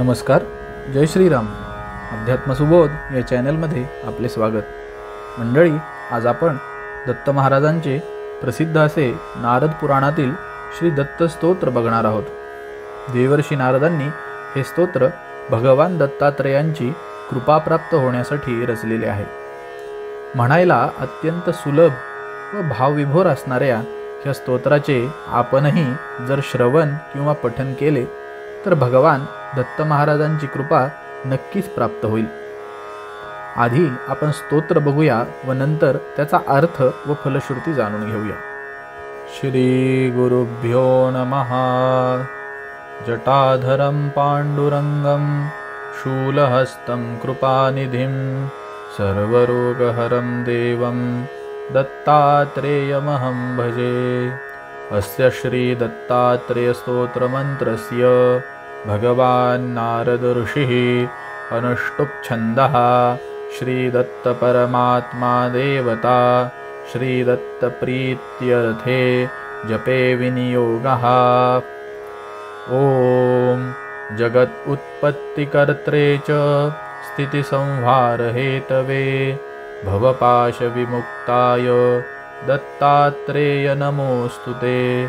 नमस्कार, जय श्रीराम. अध्यात्मसुबोध या चॅनलमध्ये आपले स्वागत. मंडळी, आज आपण दत्त महाराजांचे प्रसिद्ध असे नारद पुराणातील श्री दत्त स्तोत्र बघणार आहोत. देवर्षी नारदांनी हे स्तोत्र भगवान दत्तात्रेयांची कृपा प्राप्त होण्यासाठी रचलेले आहे. म्हणायला अत्यंत सुलभ व भावविभोर असणाऱ्या ह्या स्तोत्राचे आपणही जर श्रवण किंवा पठन केले तर भगवान दत्त महाराजांची कृपा नक्कीच प्राप्त होईल. आधी आपण स्तोत्र बघूया व नंतर त्याचा अर्थ व फलश्रुती जाणून घेऊया. श्री गुरुभ्यो नमः. जटाधरं पांडुरंगं शूलहस्तं कृपानिधिं सर्वरोगहरं देवं दत्तात्रेयमहं भजे. अस्य श्री दत्तात्रेय स्तोत्र मंत्रस्य भगवान नारद ऋषिः अनुष्टुप् छन्दः श्री दत्त परमात्मा देवता श्री दत्त प्रीत्यर्थे जपे विनियोगः. ओम जगत् उत्पत्तिकर्त्रे च स्थिति संहार हेतवे भवपाश विमुक्ताय दत्तात्रेय नमोस्तुते.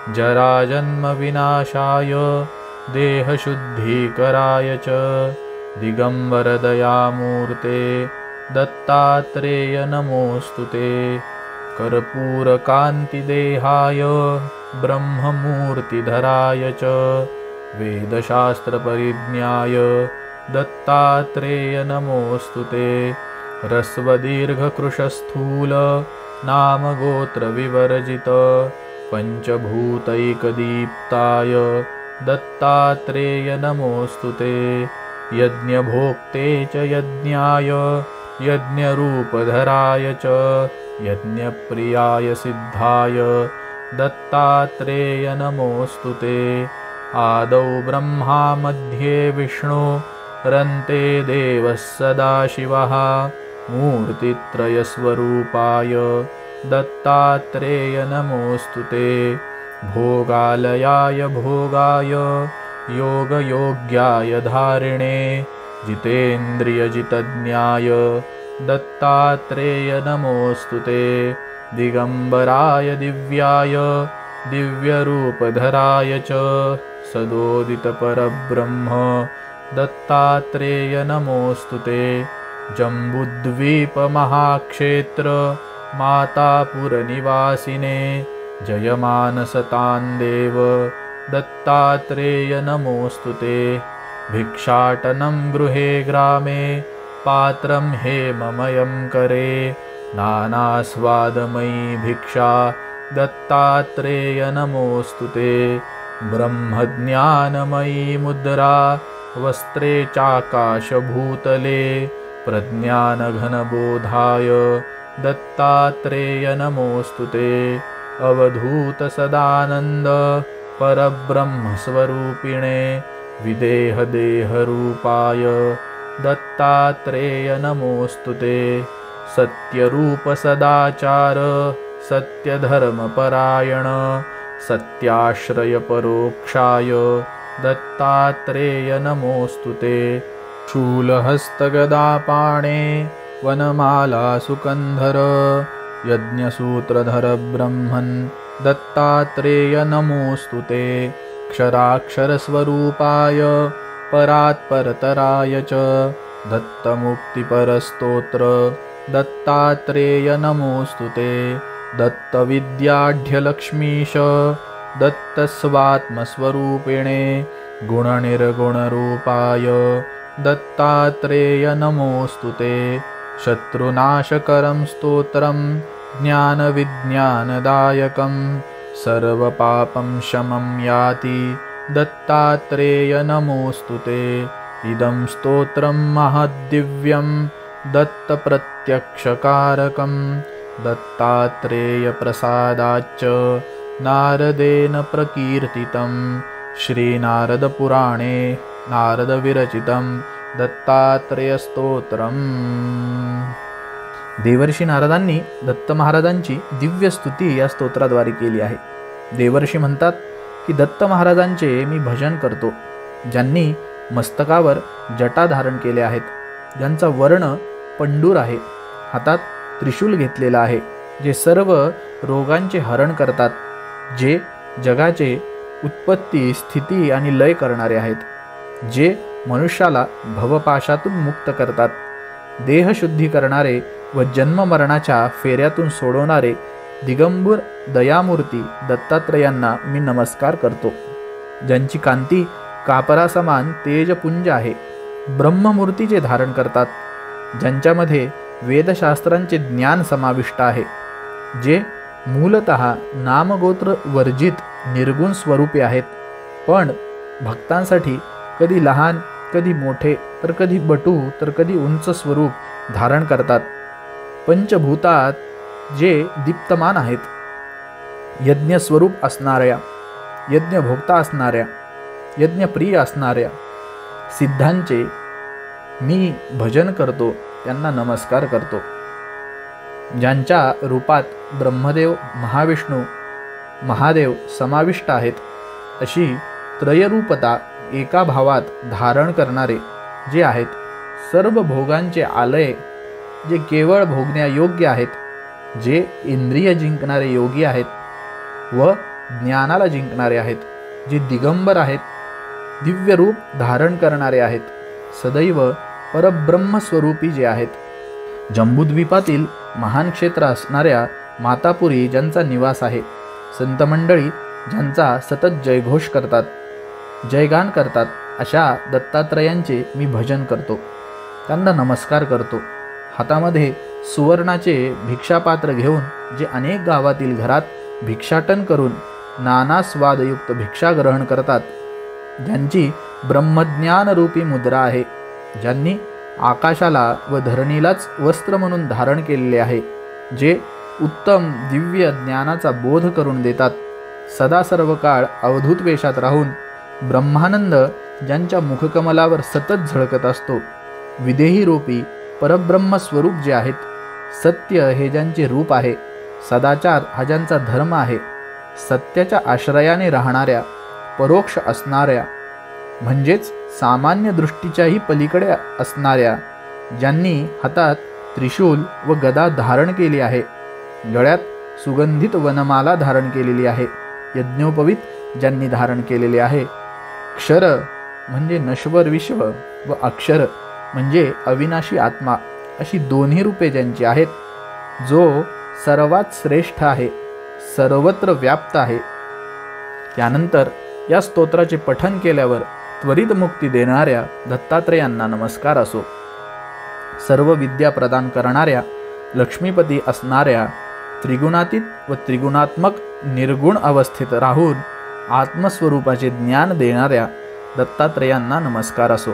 जराजन्म विनाशाय देहशुद्धीकराय च दिगंबर दयामूर्ते दत्तात्रेय नमोस्तुते. कर्पूरकान्तिदेहाय ब्रह्ममूर्तिधराय च वेदशास्त्रपरिज्ञाय दत्तात्रेय नमोस्तुते. ह्रस्वदीर्घकृशस्थूल नामगोत्रविवर्जित पंचभूतैकदीप्ताय दत्तात्रेय नमोस्तुते. यज्ञभोक्ते च यज्ञाय यज्ञरूपधराय च यज्ञप्रियाय सिद्धाय दत्तात्रेय नमोस्तुते. आदौ ब्रह्मा मध्ये विष्णु रन्ते देवः सदाशिवः मूर्तित्रयस्वरूपाय दत्तात्रेय नमोस्तुते. भोगालयाय भोगाय योगयोग्याय धारिणे जितेन्द्रियजितज्ञाय दत्तात्रेय नमोस्तुते. दिगंबराय दिव्याय दिव्यरूपधराय च सदोदितपरब्रह्म दत्तात्रेय नमोस्तुते. जम्बुद्वीपमहाक्षेत्र मातापुरनिवासिने जयमानसतां देव दत्तात्रेय नमोस्तुते. भिक्षाटनं गृहे ग्रामे पात्रं हेममयं करे नानास्वादमयी भिक्षा दत्तात्रेय नमोस्तुते. ब्रह्मज्ञानमयी मुद्रा वस्त्रे चाकाशभूतले प्रज्ञानघनबोधाय दत्तात्रेय नमोस्तुते. अवधूत सदानंद परब्रह्मस्वरूपिणे विदेहदेहरूपाय दत्तात्रेय नमोस्तुते. सत्यरूप सदाचार सत्यधर्मपरायण सत्याश्रय परोक्षाय दत्तात्रेय नमोस्तुते. शूलहस्तगदापाणे वनमाला सुकंधर यज्ञसूत्रधर ब्रह्मन् दत्तात्रेय नमोस्तुते. क्षराक्षरस्वरूपाय परात्परतराय च दत्तमुक्तिपरस्तोत्र दत्तात्रेय नमोस्तुते. दत्तविद्याढ्यलक्ष्मीश दत्तस्वात्मस्वरूपिणे गुणनिर्गुणरूपाय दत्तात्रेय नमोस्तुते. शत्रुनाशकरं स्तोत्रं ज्ञानविज्ञानदायकं सर्वपापं शमं याति दत्तात्रेय नमोस्तुते. इदं स्तोत्रं महद्दिव्यं दत्तप्रत्यक्षकारकं दत्तात्रेयप्रसादाच्च नारदेन प्रकीर्तितं. श्रीनारदपुराणे नारदविरचितं दत्तात्रेयस्तोत्रम्. देवर्षी नारदांनी दत्त महाराजांची दिव्य स्तुती या स्तोत्राद्वारे केली आहे. देवर्षी म्हणतात की दत्त महाराजांचे मी भजन करतो, ज्यांनी मस्तकावर जटा धारण केले आहेत, ज्यांचा वर्ण पंडूर आहे, हातात त्रिशूल घेतलेला आहे, जे सर्व रोगांचे हरण करतात, जे जगाचे उत्पत्ती, स्थिती आणि लय करणारे आहेत, जे मनुष्याला भवपाशातून मुक्त करतात, देहशुद्धी करणारे व जन्ममरणाच्या फेऱ्यातून सोडवणारे दिगंबर दयामूर्ती दत्तात्रयांना मी नमस्कार करतो, ज्यांची कांती कापरासमान तेजपुंज आहे, ब्रह्ममूर्तीचे धारण करतात, ज्यांच्यामध्ये वेदशास्त्रांचे ज्ञान समाविष्ट आहे, जे मूलतः नामगोत्र वर्जित निर्गुण स्वरूपी आहेत, पण भक्तांसाठी कधी लहान, कधी मोठे, तर कधी बटू, तर कधी उंच स्वरूप धारण करतात, पंचभूतात जे दीप्तमान आहेत, यज्ञ स्वरूप असणाऱ्या, यज्ञभोक्ता असणाऱ्या, यज्ञप्रिय असणाऱ्या सिद्धांचे मी भजन करतो, त्यांना नमस्कार करतो, ज्यांच्या रूपात ब्रह्मदेव, महाविष्णू, महादेव समाविष्ट आहेत, अशी त्रयरूपता एका भावात धारण करणारे जे आहेत, सर्व भोगांचे आलय, जे केवळ भोगण्यायोग्य आहेत, जे इंद्रिय जिंकणारे योगी आहेत व ज्ञानाला जिंकणारे आहेत, जे दिगंबर आहेत, दिव्य रूप धारण करणारे आहेत, सदैव परब्रह्मस्वरूपी जे आहेत, जम्बूद्वीपातील महान क्षेत्र असणाऱ्या मातापुरी ज्यांचा निवास आहे, संत मंडळी ज्यांचा सतत जयघोष करतात, जयगान करतात, अशा दत्तात्रयांचे मी भजन करतो, त्यांना नमस्कार करतो, हातामध्ये सुवर्णाचे भिक्षापात्र घेऊन जे अनेक गावातील घरात भिक्षाटन करून नाना स्वादयुक्त भिक्षा ग्रहण करतात, ज्यांची ब्रह्मज्ञानरूपी मुद्रा आहे, ज्यांनी आकाशाला व धरणीलाच वस्त्र म्हणून धारण केलेले आहे, जे उत्तम दिव्य ज्ञानाचा बोध करून देतात, सदा सर्व काळ अवधूत वेशात राहून ब्रह्मानंद ज्यांच्या मुखकमलावर सतत झळकत असतो, विदेही रूपी परब्रह्म स्वरूप जे आहेत, सत्य हे ज्यांचे रूप आहे, सदाचार हा ज्यांचा धर्म आहे, सत्याच्या आश्रयाने राहणाऱ्या, परोक्ष असणाऱ्या, म्हणजेच सामान्य दृष्टीच्याही पलीकडे असणाऱ्या, ज्यांनी हातात त्रिशूल व गदा धारण केली आहे, गळ्यात सुगंधित वनमाला धारण केलेली आहे, यज्ञोपवीत ज्यांनी धारण केलेले आहे, क्षर म्हणजे नश्वर विश्व व अक्षर म्हणजे अविनाशी आत्मा, अशी दोन्ही रूपे ज्यांची आहेत, जो सर्वात श्रेष्ठ आहे, सर्वत्र व्याप्त आहे. त्यानंतर या स्तोत्राचे पठन केल्यावर त्वरित मुक्ती देणाऱ्या दत्तात्रयांना नमस्कार असो. सर्व विद्या प्रदान करणाऱ्या, लक्ष्मीपती असणाऱ्या, त्रिगुणातीत व त्रिगुणात्मक निर्गुण अवस्थेत राहून आत्मस्वरूपाचे ज्ञान देणाऱ्या दत्तात्रयांना नमस्कार असो.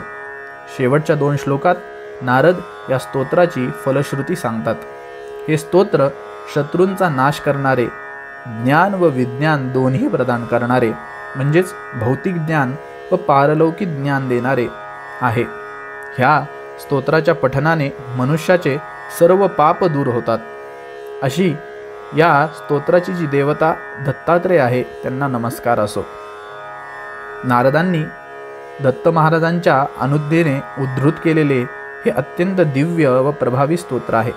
शेवटच्या 2 श्लोकात नारद या स्तोत्राची फलश्रुती सांगतात. हे स्तोत्र शत्रूंचा नाश करणारे, ज्ञान व विज्ञान दोन्ही प्रदान करणारे, म्हणजेच भौतिक ज्ञान व पारलौकिक ज्ञान देणारे आहे. ह्या स्तोत्राच्या पठनाने मनुष्याचे सर्व पाप दूर होतात. अशी या स्तोत्राची जी देवता दत्तात्रेय आहे, त्यांना नमस्कार असो. नारदांनी दत्त महाराजांच्या अनुज्ञेने उद्धृत केलेले हे अत्यंत दिव्य व प्रभावी स्तोत्र आहे.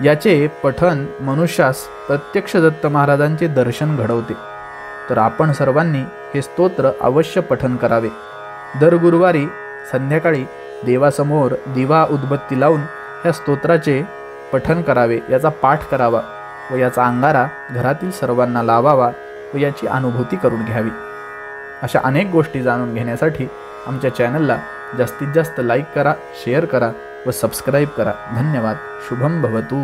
याचे पठन मनुष्यास प्रत्यक्ष दत्त महाराजांचे दर्शन घडवते. तर आपण सर्वांनी हे स्तोत्र अवश्य पठन करावे. दर गुरुवारी संध्याकाळी देवासमोर दिवा उदबत्ती लावून ह्या स्तोत्राचे पठन करावे, याचा पाठ करावा व याचा अंगारा घरातील सर्वांना लावावा व याची अनुभूती करून घ्यावी. अशा अनेक गोष्टी जाणून घेण्यासाठी आमच्या चॅनलला जास्तीत जास्त लाईक करा, शेअर करा व सबस्क्राईब करा. धन्यवाद. शुभम भवतु.